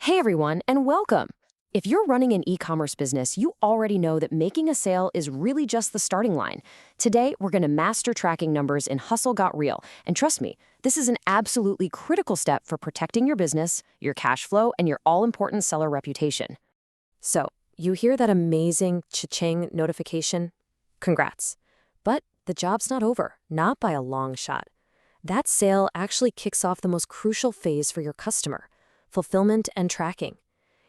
Hey everyone, and welcome! If you're running an e-commerce business, you already know that making a sale is really just the starting line. Today, we're going to master tracking numbers in Hustle Got Real. And trust me, this is an absolutely critical step for protecting your business, your cash flow, and your all-important seller reputation. So, you hear that amazing cha-ching notification? Congrats. But the job's not over, not by a long shot. That sale actually kicks off the most crucial phase for your customer: fulfillment and tracking.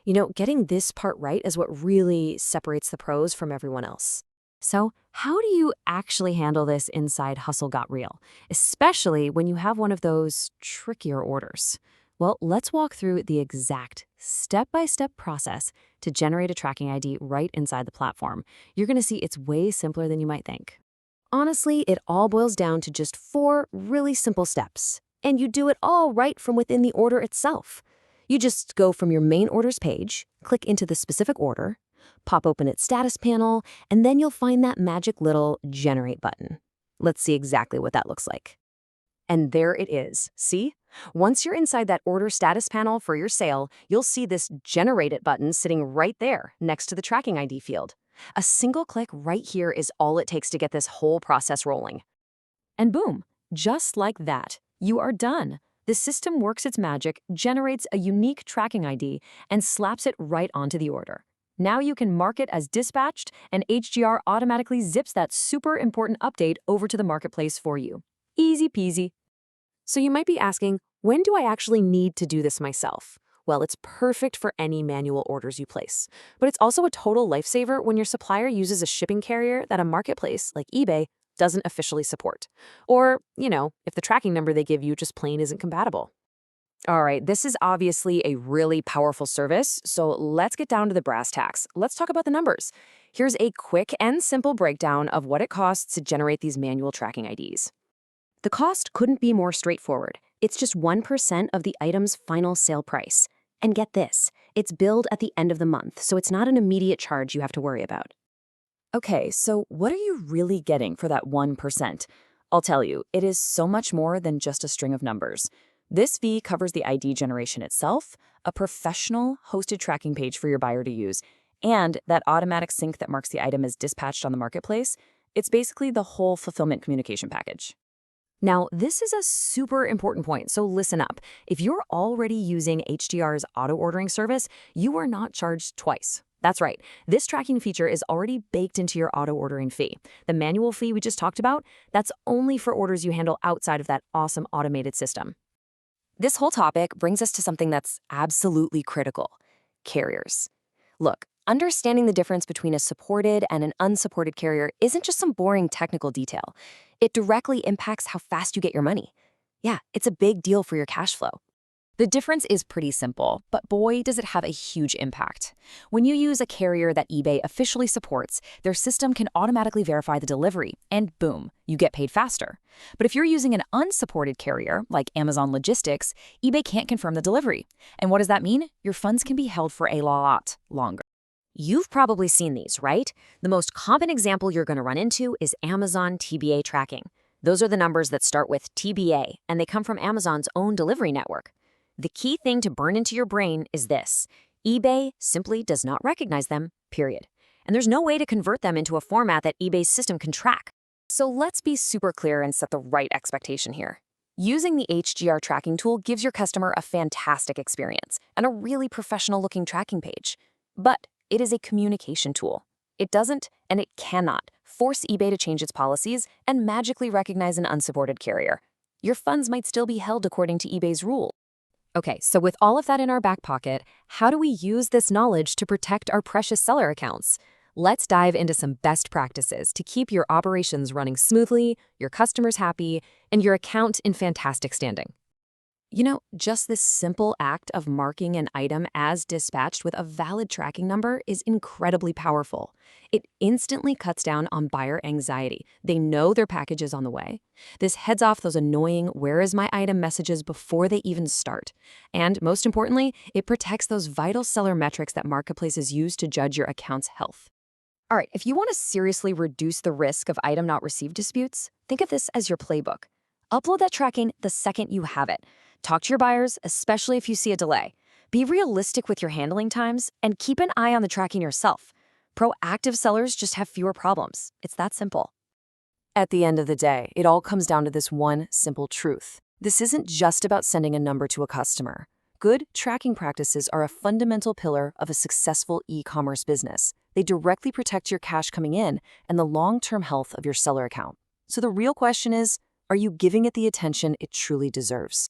You know, getting this part right is what really separates the pros from everyone else. So, how do you actually handle this inside Hustle Got Real, especially when you have one of those trickier orders? Well, let's walk through the exact step-by-step process to generate a tracking ID right inside the platform. You're going to see it's way simpler than you might think. Honestly, it all boils down to just 4 really simple steps, and you do it all right from within the order itself. You just go from your main orders page, click into the specific order, pop open its status panel, and then you'll find that magic little Generate button. Let's see exactly what that looks like. And there it is. See? Once you're inside that order status panel for your sale, you'll see this Generate It button sitting right there next to the tracking ID field. A single click right here is all it takes to get this whole process rolling. And boom, just like that, you are done. The system works its magic, generates a unique tracking ID, and slaps it right onto the order. Now you can mark it as dispatched, and HGR automatically zips that super important update over to the marketplace for you. Easy peasy. So you might be asking, when do I actually need to do this myself? Well, it's perfect for any manual orders you place. But it's also a total lifesaver when your supplier uses a shipping carrier that a marketplace, like eBay, doesn't officially support. Or, if the tracking number they give you just plain isn't compatible. All right, this is obviously a really powerful service, so let's get down to the brass tacks. Let's talk about the numbers. Here's a quick and simple breakdown of what it costs to generate these manual tracking IDs. The cost couldn't be more straightforward. It's just 1% of the item's final sale price. And get this, it's billed at the end of the month, so it's not an immediate charge you have to worry about. Okay, so what are you really getting for that 1%? I'll tell you, it is so much more than just a string of numbers. This fee covers the ID generation itself, a professional hosted tracking page for your buyer to use, and that automatic sync that marks the item as dispatched on the marketplace. It's basically the whole fulfillment communication package. Now, this is a super important point, so listen up. If you're already using HGR's auto-ordering service, you are not charged twice. That's right. This tracking feature is already baked into your auto-ordering fee. The manual fee we just talked about, that's only for orders you handle outside of that awesome automated system. This whole topic brings us to something that's absolutely critical: carriers. Look, understanding the difference between a supported and an unsupported carrier isn't just some boring technical detail. It directly impacts how fast you get your money. Yeah, it's a big deal for your cash flow. The difference is pretty simple, but boy, does it have a huge impact. When you use a carrier that eBay officially supports, their system can automatically verify the delivery, and boom, you get paid faster. But if you're using an unsupported carrier, like Amazon Logistics, eBay can't confirm the delivery. And what does that mean? Your funds can be held for a lot longer. You've probably seen these, right? The most common example you're going to run into is Amazon TBA tracking. Those are the numbers that start with TBA, and they come from Amazon's own delivery network. The key thing to burn into your brain is this: eBay simply does not recognize them, period. And there's no way to convert them into a format that eBay's system can track. So let's be super clear and set the right expectation here. Using the HGR tracking tool gives your customer a fantastic experience and a really professional-looking tracking page. But it is a communication tool. It doesn't, and it cannot, force eBay to change its policies and magically recognize an unsupported carrier. Your funds might still be held according to eBay's rules. Okay, so with all of that in our back pocket, how do we use this knowledge to protect our precious seller accounts? Let's dive into some best practices to keep your operations running smoothly, your customers happy, and your account in fantastic standing. Just this simple act of marking an item as dispatched with a valid tracking number is incredibly powerful. It instantly cuts down on buyer anxiety. They know their package is on the way. This heads off those annoying "where is my item" messages before they even start. And most importantly, it protects those vital seller metrics that marketplaces use to judge your account's health. All right, if you want to seriously reduce the risk of item not received disputes, think of this as your playbook. Upload that tracking the second you have it. Talk to your buyers, especially if you see a delay. Be realistic with your handling times and keep an eye on the tracking yourself. Proactive sellers just have fewer problems. It's that simple. At the end of the day, it all comes down to this one simple truth. This isn't just about sending a number to a customer. Good tracking practices are a fundamental pillar of a successful e-commerce business. They directly protect your cash coming in and the long-term health of your seller account. So the real question is, are you giving it the attention it truly deserves?